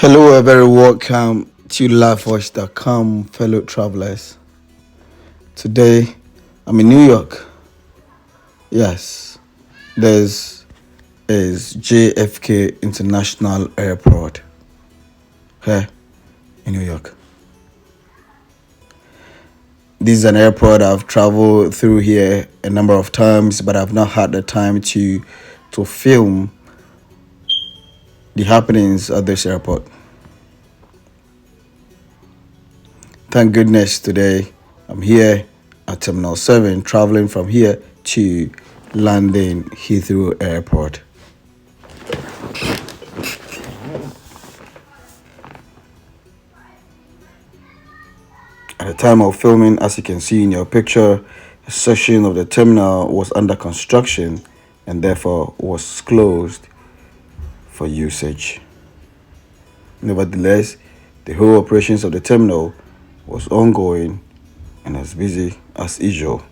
Hello, a very welcome to LiveWatch.com, fellow travelers. Today, I'm in New York. Yes, this is JFK International Airport here in New York. This is an airport I've traveled through here a number of times, but I've not had the time to film the happenings at this airport. Thank goodness today I'm here at Terminal 7, traveling from here to London Heathrow Airport. At the time of filming, as you can see in your picture, a section of the terminal was under construction and therefore was closed for usage. Nevertheless, the whole operations of the terminal was ongoing and as busy as usual.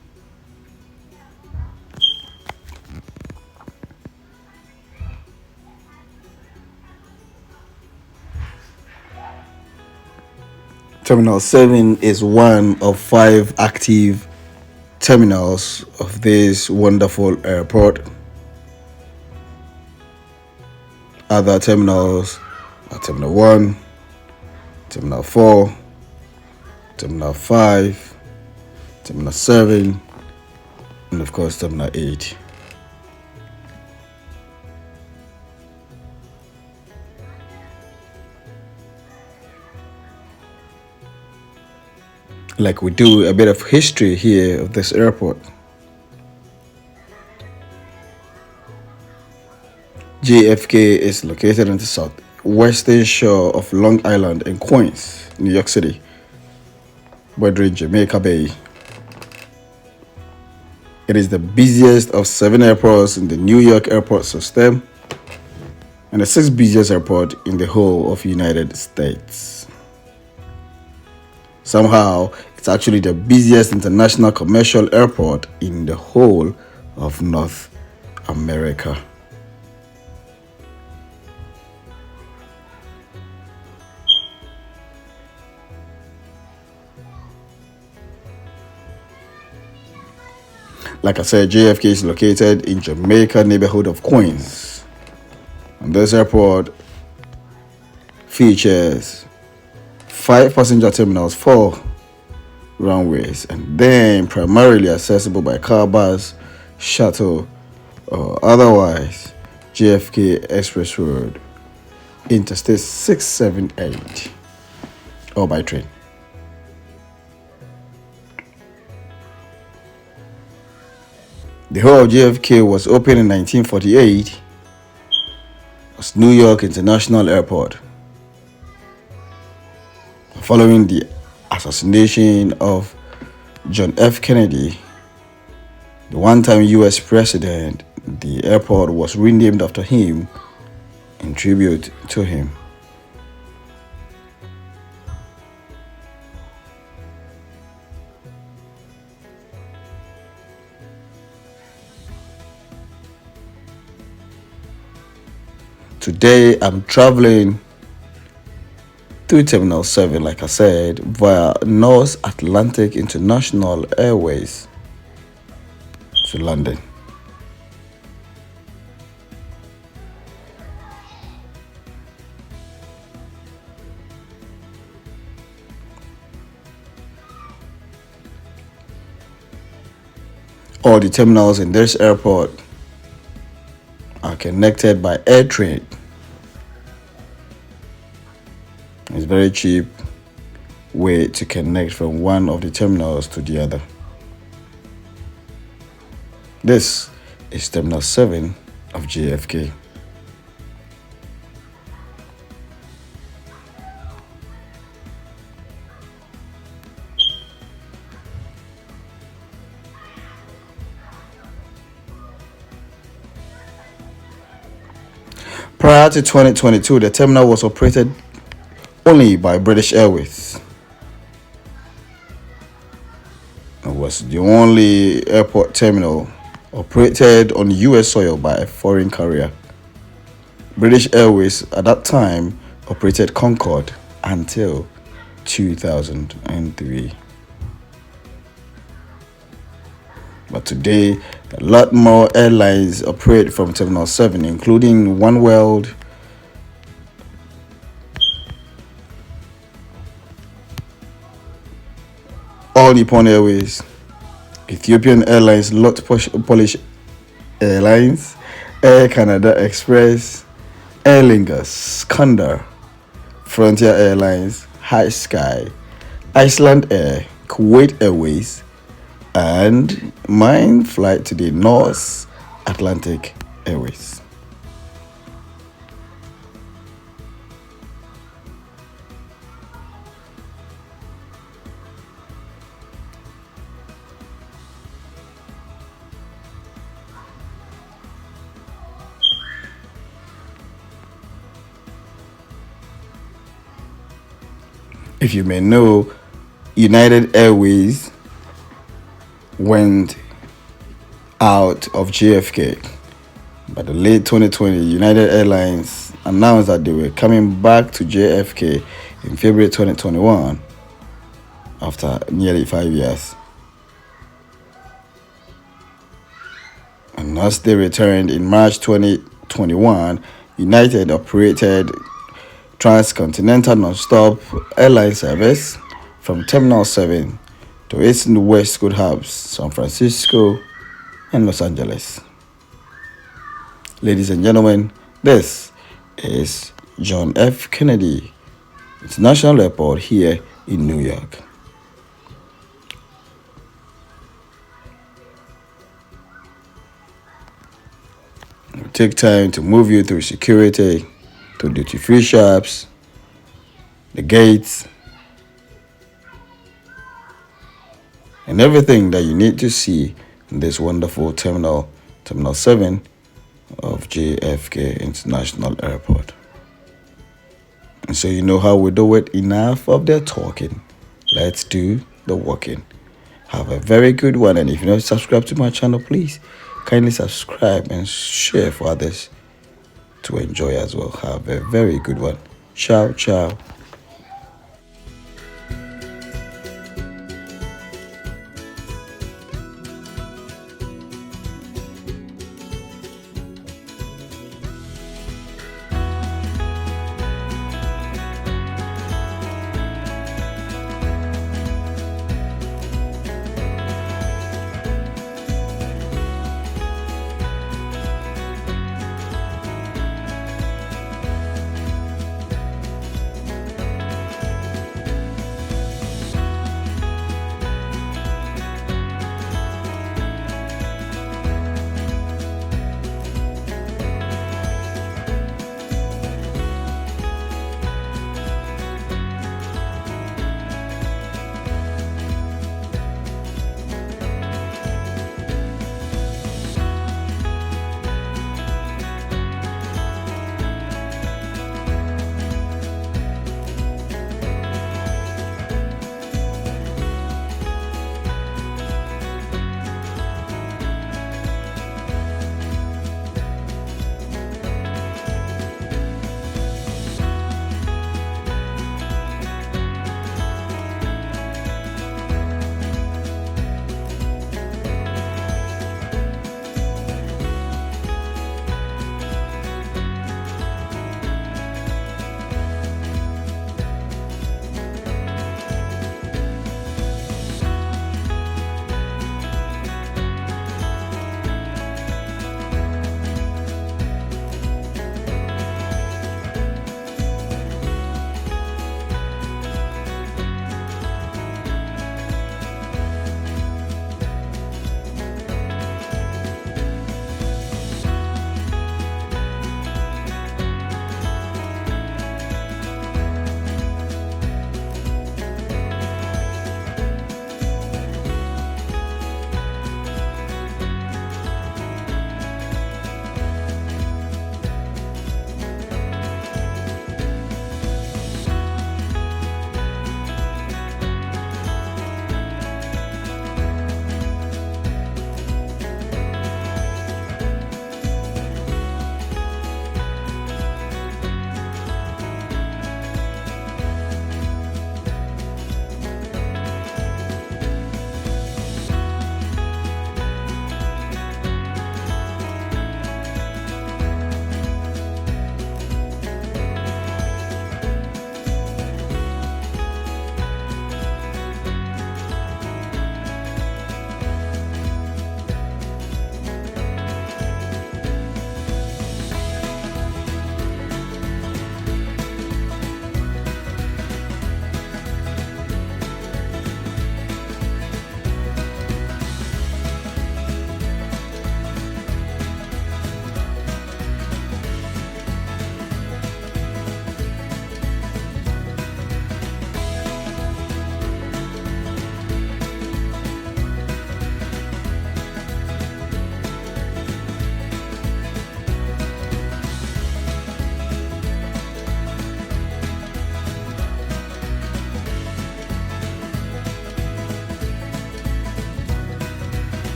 Terminal 7 is one of 5 active terminals of this wonderful airport. Other terminals are Terminal 1, Terminal 4, Terminal 5, Terminal 7, and of course Terminal 8. Like we do a bit of history here of this airport. JFK is located on the southwestern shore of Long Island in Queens, New York City, bordering Jamaica Bay. It is the busiest of 7 airports in the New York airport system and the 6th busiest airport in the whole of the United States. Somehow, it's actually the busiest international commercial airport in the whole of North America. Like I said, JFK is located in Jamaica neighborhood of Queens. And this airport features 5 passenger terminals, 4 runways, and then primarily accessible by car, bus, shuttle, or otherwise JFK Express Road, Interstate 678, or by train. The whole of JFK was opened in 1948 as New York International Airport. Following the assassination of John F. Kennedy, the one-time U.S. president, the airport was renamed after him in tribute to him. Today, I'm traveling through Terminal 7, like I said, via North Atlantic International Airways to London. All the terminals in this airport are connected by air train. It's a very cheap way to connect from one of the terminals to the other. This is Terminal 7 of JFK. Prior to 2022, the terminal was operated only by British Airways. It was the only airport terminal operated on US soil by a foreign carrier. British Airways at that time operated Concorde until 2003. But today, a lot more airlines operate from Terminal 7, including One World, All Nippon Airways, Ethiopian Airlines, Polish Airlines, Air Canada Express, Aer Lingus, Condor, Frontier Airlines, High Sky, Iceland Air, Kuwait Airways, and mine flight to the North Atlantic Airways. If you may know, United Airways went out of JFK. By the late 2020, United Airlines announced that they were coming back to JFK in February 2021 after nearly 5 years. And as they returned in March 2021, United operated transcontinental non-stop airline service from Terminal 7 to its West Coast hubs, San Francisco and Los Angeles. Ladies and gentlemen, this is John F. Kennedy International Airport here in New York. It will take time to move you through security, to duty-free shops, the gates, and everything that you need to see in this wonderful Terminal 7 of JFK International Airport. And so you know how we do it. Enough of the talking. Let's do the walking. Have a very good one. And if you're not subscribed to my channel, please kindly subscribe and share for others to enjoy as well. Have a very good one. Ciao, ciao.